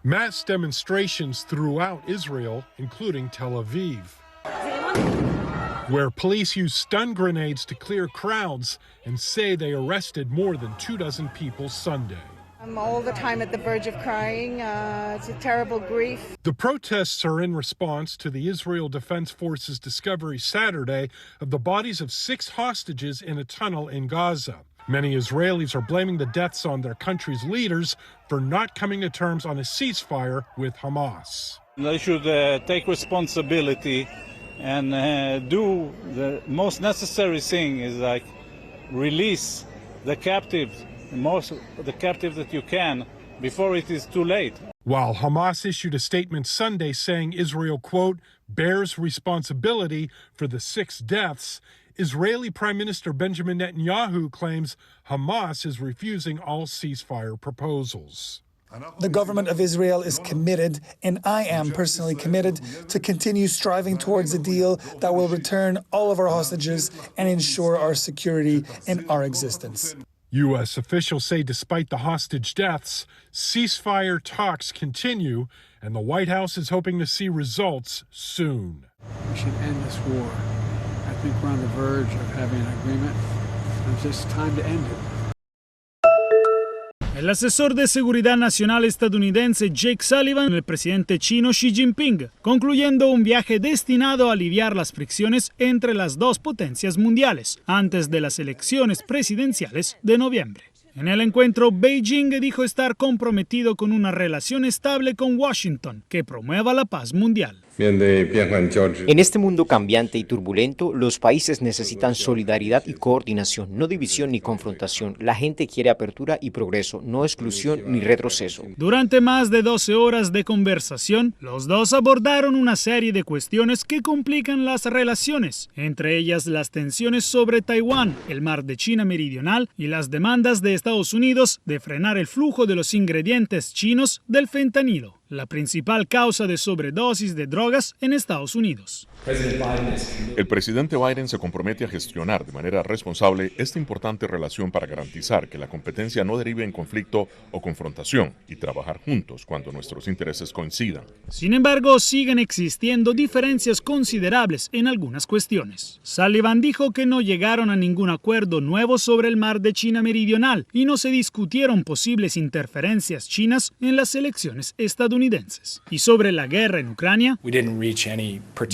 Mass demonstrations throughout Israel, including Tel Aviv, where police used stun grenades to clear crowds and say they arrested more than 24 people Sunday. I'm all the time at the verge of crying. It's a terrible grief. The protests are in response to the Israel Defense Forces discovery Saturday of the bodies of 6 hostages in a tunnel in Gaza. Many Israelis are blaming the deaths on their country's leaders for not coming to terms on a ceasefire with Hamas. They should take responsibility and do the most necessary thing is like release the captives, the captive that you can before it is too late. While Hamas issued a statement Sunday saying Israel, quote, bears responsibility for the 6 deaths, Israeli Prime Minister Benjamin Netanyahu claims Hamas is refusing all ceasefire proposals. The government of Israel is committed, and I am personally committed, to continue striving towards a deal that will return all of our hostages and ensure our security and our existence. U.S. officials say despite the hostage deaths, ceasefire talks continue, and the White House is hoping to see results soon. We should end this war. I think we're on the verge of having an agreement. It's just time to end it. El asesor de seguridad nacional estadounidense Jake Sullivan el presidente chino Xi Jinping, concluyendo un viaje destinado a aliviar las fricciones entre las dos potencias mundiales antes de las elecciones presidenciales de noviembre. En el encuentro, Beijing dijo estar comprometido con una relación estable con Washington que promueva la paz mundial. En este mundo cambiante y turbulento, los países necesitan solidaridad y coordinación, no división ni confrontación. La gente quiere apertura y progreso, no exclusión ni retroceso. Durante más de 12 horas de conversación, los dos abordaron una serie de cuestiones que complican las relaciones, entre ellas las tensiones sobre Taiwán, el mar de China Meridional y las demandas de Estados Unidos de frenar el flujo de los ingredientes chinos del fentanilo, la principal causa de sobredosis de drogas en Estados Unidos. El presidente Biden se compromete a gestionar de manera responsable esta importante relación para garantizar que la competencia no derive en conflicto o confrontación y trabajar juntos cuando nuestros intereses coincidan. Sin embargo, siguen existiendo diferencias considerables en algunas cuestiones. Sullivan dijo que no llegaron a ningún acuerdo nuevo sobre el mar de China Meridional y no se discutieron posibles interferencias chinas en las elecciones estadounidenses. Y sobre la guerra en Ucrania,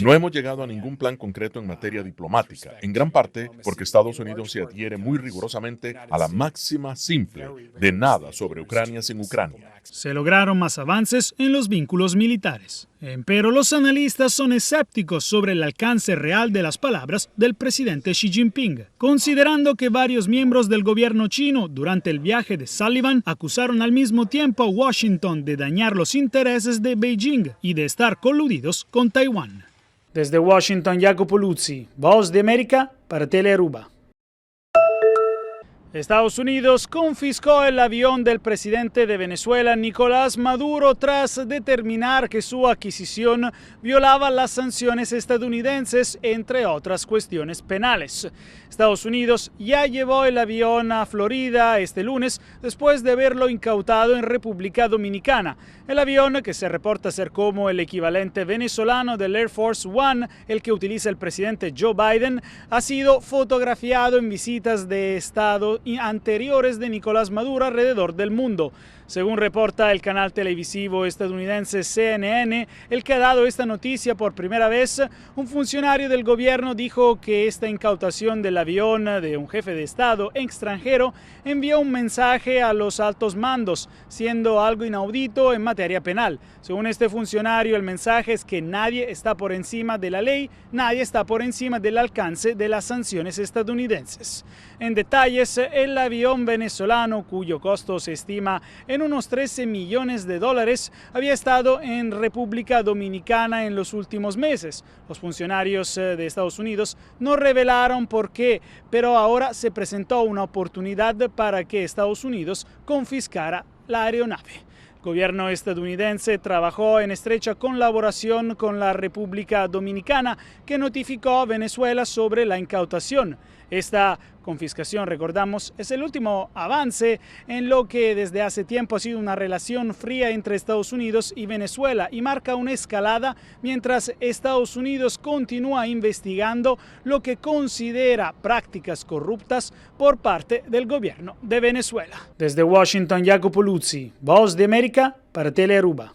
no hemos llegado a ningún plan concreto en materia diplomática, en gran parte porque Estados Unidos se adhiere muy rigurosamente a la máxima simple de nada sobre Ucrania sin Ucrania. Se lograron más avances en los vínculos militares. Pero los analistas son escépticos sobre el alcance real de las palabras del presidente Xi Jinping, considerando que varios miembros del gobierno chino durante el viaje de Sullivan acusaron al mismo tiempo a Washington de dañar los intereses de Beijing y de estar coludidos con Taiwán. Desde Washington, Jacopo Luzzi, Voz de América para Telearuba. Estados Unidos confiscó el avión del presidente de Venezuela, Nicolás Maduro, tras determinar que su adquisición violaba las sanciones estadounidenses, entre otras cuestiones penales. Estados Unidos ya llevó el avión a Florida este lunes después de haberlo incautado en República Dominicana. El avión, que se reporta ser como el equivalente venezolano del Air Force One, el que utiliza el presidente Joe Biden, ha sido fotografiado en visitas de Estado anteriores de Nicolás Maduro alrededor del mundo. Según reporta el canal televisivo estadounidense CNN, el que ha dado esta noticia por primera vez, un funcionario del gobierno dijo que esta incautación del avión de un jefe de Estado extranjero envió un mensaje a los altos mandos, siendo algo inaudito en materia penal. Según este funcionario, el mensaje es que nadie está por encima de la ley, nadie está por encima del alcance de las sanciones estadounidenses. En detalles, el avión venezolano, cuyo costo se estima en unos 13 millones de dólares, había estado en República Dominicana en los últimos meses. Los funcionarios de Estados Unidos no revelaron por qué, pero ahora se presentó una oportunidad para que Estados Unidos confiscara la aeronave. El gobierno estadounidense trabajó en estrecha colaboración con la República Dominicana, que notificó a Venezuela sobre la incautación. Esta confiscación, recordamos, es el último avance en lo que desde hace tiempo ha sido una relación fría entre Estados Unidos y Venezuela y marca una escalada mientras Estados Unidos continúa investigando lo que considera prácticas corruptas por parte del gobierno de Venezuela. Desde Washington, Jacopo Luzzi, Voz de América para Telearuba.